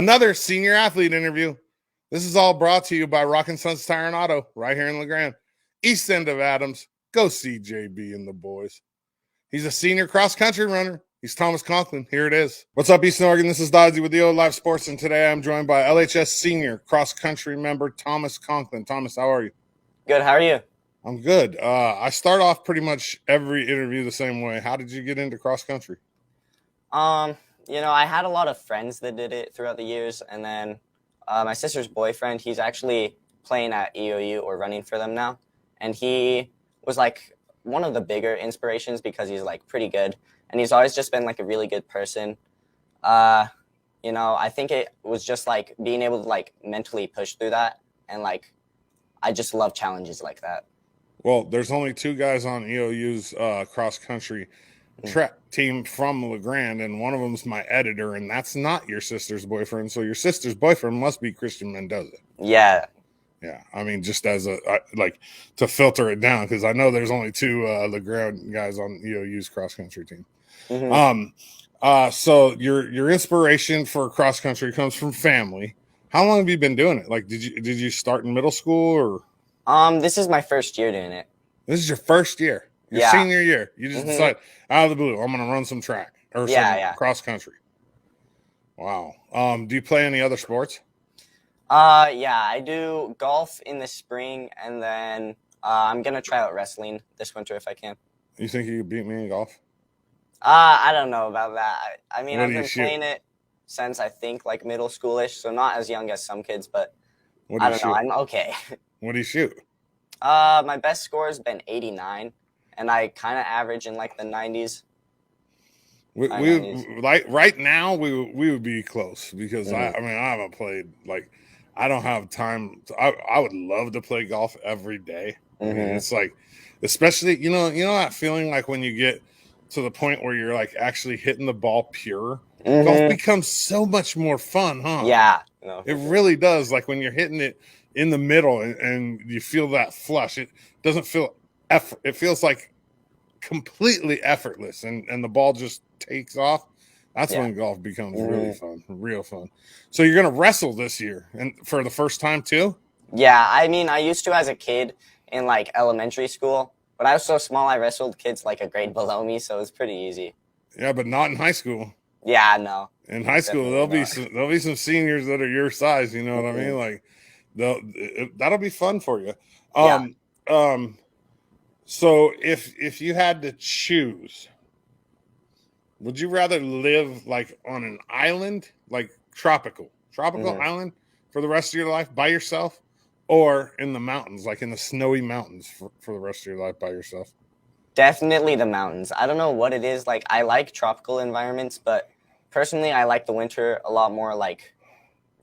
Another senior athlete interview. This is all brought to you by Rockin' Sons Tire and Auto right here in Lagrange. East end of Adams. Go see JB and the boys. He's a senior cross-country runner. He's Thomas Conklin. Here it is. What's up, Eastern Oregon? This is Dodzy with EOAlive Sports, and today I'm joined by LHS senior cross-country member Thomas Conklin. Thomas, how are you? Good. How are you? I'm good. I start off pretty much every interview the same way. How did you get into cross-country? I had a lot of friends that did it throughout the years, and then my sister's boyfriend, he's actually playing at EOU or running for them now, and he was like one of the bigger inspirations because he's like pretty good, and he's always just been like a really good person. I think it was just like being able to like mentally push through that, and like I just love challenges like that. Well, there's only two guys on EOU's cross-country track team from Lagrange, and one of them's my editor, and that's not your sister's boyfriend. So your sister's boyfriend must be Christian Mendoza. Yeah. I mean, just as to filter it down, because I know there's only two Lagrange guys on EOU's cross-country team. Mm-hmm. So your inspiration for cross-country comes from family. How long have you been doing it? Like, did you start in middle school or? This is my first year doing it. This is your first year. Your senior year. You just decide out of the blue, I'm going to run some track or some cross country. Wow. Do you play any other sports? I do golf in the spring, and then I'm going to try out wrestling this winter if I can. You think you could beat me in golf? I don't know about that. I've been playing it since I think like middle schoolish, so not as young as some kids, but I don't know. I'm okay. What do you shoot? My best score has been 89. And I kind of average in like the 90s. We like right now we would be close because I haven't played, like, I don't have time. I would love to play golf every day. I mean, it's like, especially you know that feeling like when you get to the point where you're like actually hitting the ball pure. Golf becomes so much more fun, huh? Yeah, it really does. Like when you're hitting it in the middle and you feel that flush, it doesn't feel effort. It feels like completely effortless, and the ball just takes off. That's when golf becomes really fun, real fun. So you're gonna wrestle this year, and for the first time too? Yeah, I mean, I used to as a kid in like elementary school, but I was so small I wrestled kids like a grade below me, so it was pretty easy. Yeah, but not in high school. Yeah, no. In high school, there'll be some seniors that are your size. You know what I mean? Like, that'll be fun for you. So if you had to choose, would you rather live like on an island, like tropical island for the rest of your life by yourself, or in the mountains, like in the snowy mountains for the rest of your life by yourself? Definitely the mountains. I don't know what it is. Like, I like tropical environments, but personally I like the winter a lot more. Like,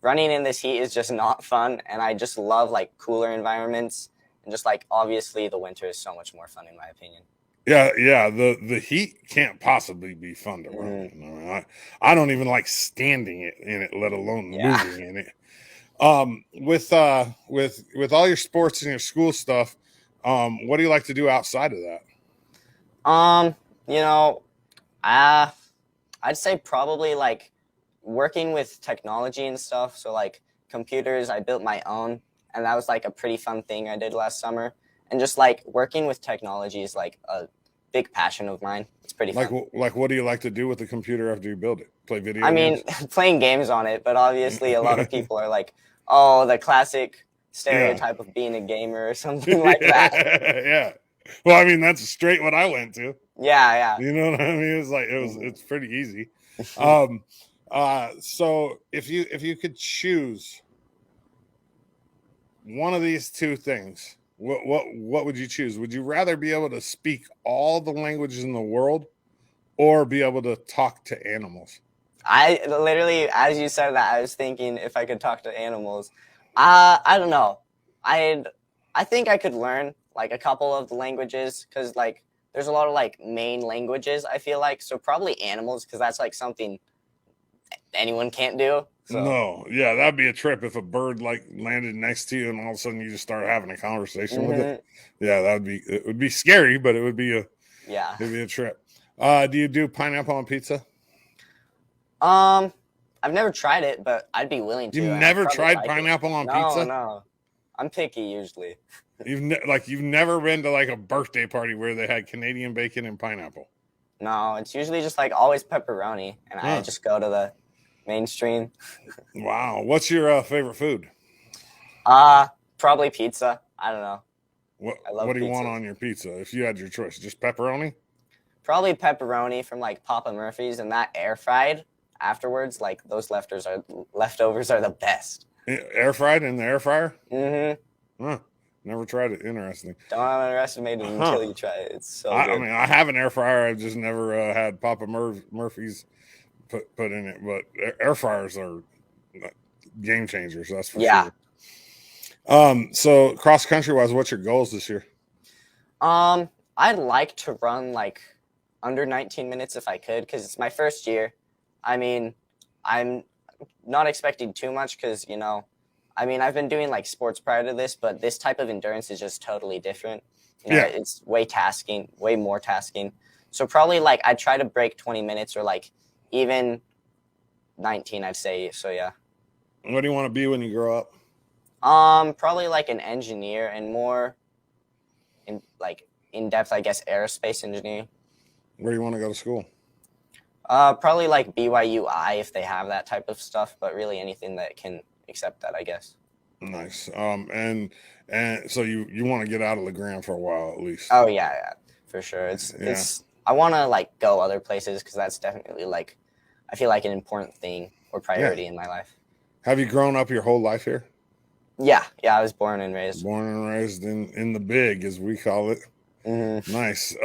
running in this heat is just not fun, and I just love like cooler environments. And just like, obviously the winter is so much more fun in my opinion. Yeah. The heat can't possibly be fun to run. You know, I don't even like standing in it, let alone moving in it. With all your sports and your school stuff, what do you like to do outside of that? I'd say probably like working with technology and stuff. So like computers, I built my own. And that was like a pretty fun thing I did last summer. And just like working with technology is like a big passion of mine. It's pretty fun. Like what do you like to do with the computer after you build it? Play video games? Playing games on it, but obviously a lot of people are like, oh, the classic stereotype of being a gamer or something like that. Yeah. Well, I mean, that's straight what I went to. Yeah. You know what I mean? It's like it's pretty easy. So if you could choose one of these two things, what would you choose? Would you rather be able to speak all the languages in the world, or be able to talk to animals? I literally, as you said that, I was thinking if I could talk to animals. I don't know. I think I could learn like a couple of the languages, because like there's a lot of like main languages, I feel like. So probably animals, because that's like something anyone can't do. So. No, yeah, that'd be a trip if a bird like landed next to you and all of a sudden you just start having a conversation with it. Yeah, it would be scary, but it'd be a trip. Do you do pineapple on pizza? I I've never tried it, but I'd be willing to. You And I'd never probably tried like pineapple on no, pizza? No. I'm picky usually. You've never been to like a birthday party where they had Canadian bacon and pineapple? No, it's usually just like always pepperoni, and I just go to the mainstream. Wow. What's your favorite food? Probably pizza. I don't know. I What love do you want pizzas. on your pizza if you had your choice? Just pepperoni? Probably pepperoni from like Papa Murphy's, and that air fried afterwards. Like those leftovers are the best. Air fried in the air fryer? Mm-hmm. Huh. Never tried it. Interesting. Don't underestimate it until you try it. It's so good. I mean, I have an air fryer. I've just never had Papa Murphy's put in it. But air fryers are game changers. That's for sure. So cross country wise, what's your goals this year? I'd like to run like under 19 minutes if I could, because it's my first year. I mean, I'm not expecting too much because, I mean, I've been doing like sports prior to this, but this type of endurance is just totally different. It's way more tasking. So probably like I'd try to break 20 minutes or like even 19, I'd say. So yeah. What do you want to be when you grow up? Probably like an engineer and more in depth, I guess, aerospace engineer. Where do you want to go to school? Probably like BYUI if they have that type of stuff, but really anything that can accept that, I guess. Nice. And so you want to get out of Lagrange for a while at least. Oh yeah, for sure. It's I want to like go other places because that's definitely like I feel like an important thing or priority in my life. Have you grown up your whole life here? Yeah, I was born and raised. Born and raised in the big, as we call it. Mm-hmm. Nice.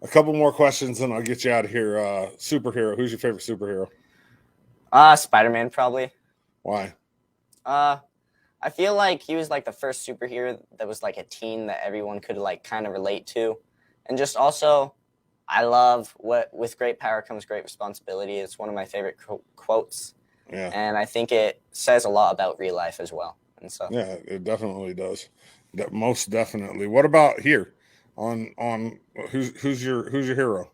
A couple more questions and I'll get you out of here. Superhero. Who's your favorite superhero? Spider-Man probably. Why? I feel like he was like the first superhero that was like a teen that everyone could like kind of relate to. And just also, I love with great power comes great responsibility. It's one of my favorite quotes. Yeah. And I think it says a lot about real life as well. And so yeah, it definitely does. Most definitely. What about here? On who's your hero?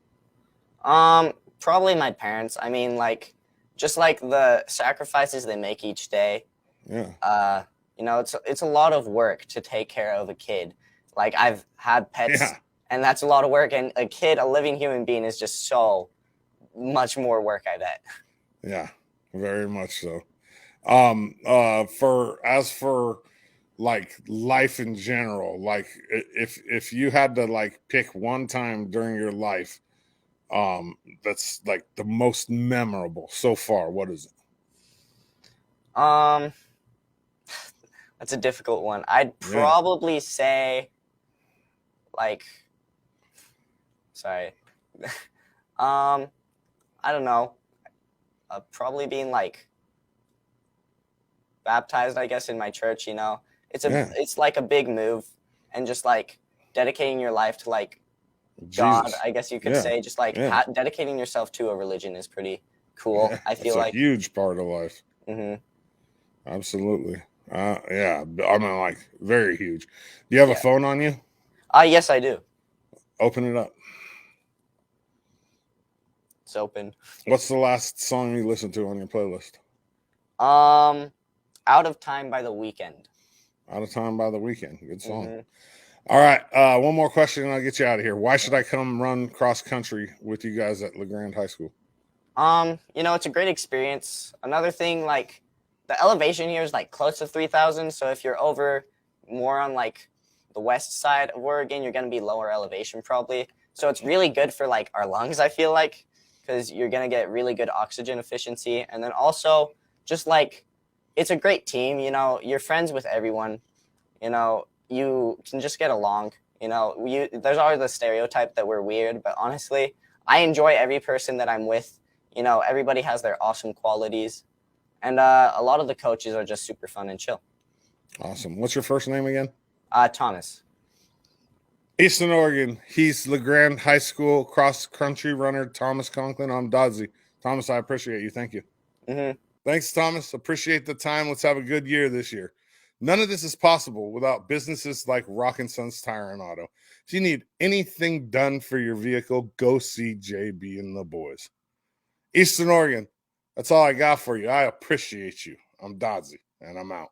Probably my parents. I mean, like just like the sacrifices they make each day. Yeah. It's a lot of work to take care of a kid. Like I've had pets, and that's a lot of work. And a living human being, is just so much more work, I bet. Yeah, very much so. For like life in general, like if you had to like pick one time during your life, that's like the most memorable so far, what is it? That's a difficult one. I'd probably say, like, sorry, I don't know. Probably being like baptized, I guess, in my church. It's like a big move, and just like dedicating your life to like God, Jesus. I guess you could say. Just like dedicating yourself to a religion is pretty cool. I feel like a huge part of life. Mm-hmm. Absolutely. I mean, like very huge. Do you have a phone on you? Yes, I do. Open it up. It's open. What's the last song you listened to on your playlist? Out of Time by The Weeknd. Out of Time by The Weeknd. Good song. Mm-hmm. All right. One more question and I'll get you out of here. Why should I come run cross country with you guys at Lagrange High School? It's a great experience. Another thing, like the elevation here is like close to 3,000. So if you're over more on like the west side of Oregon, you're going to be lower elevation probably. So it's really good for like our lungs, I feel like, because you're going to get really good oxygen efficiency. And then also just like, it's a great team, you're friends with everyone, you can just get along, there's always the stereotype that we're weird, but honestly, I enjoy every person that I'm with. Everybody has their awesome qualities. And a lot of the coaches are just super fun and chill. Awesome. What's your first name again? Thomas. Eastern Oregon. He's Lagrange High School cross-country runner, Thomas Conklin. I'm Dodzy. Thomas, I appreciate you. Thank you. Mm-hmm. Thanks, Thomas. Appreciate the time. Let's have a good year this year. None of this is possible without businesses like Rock & Sons Tire and Auto. If you need anything done for your vehicle, go see JB and the boys. Eastern Oregon. That's all I got for you. I appreciate you. I'm Dodzy, and I'm out.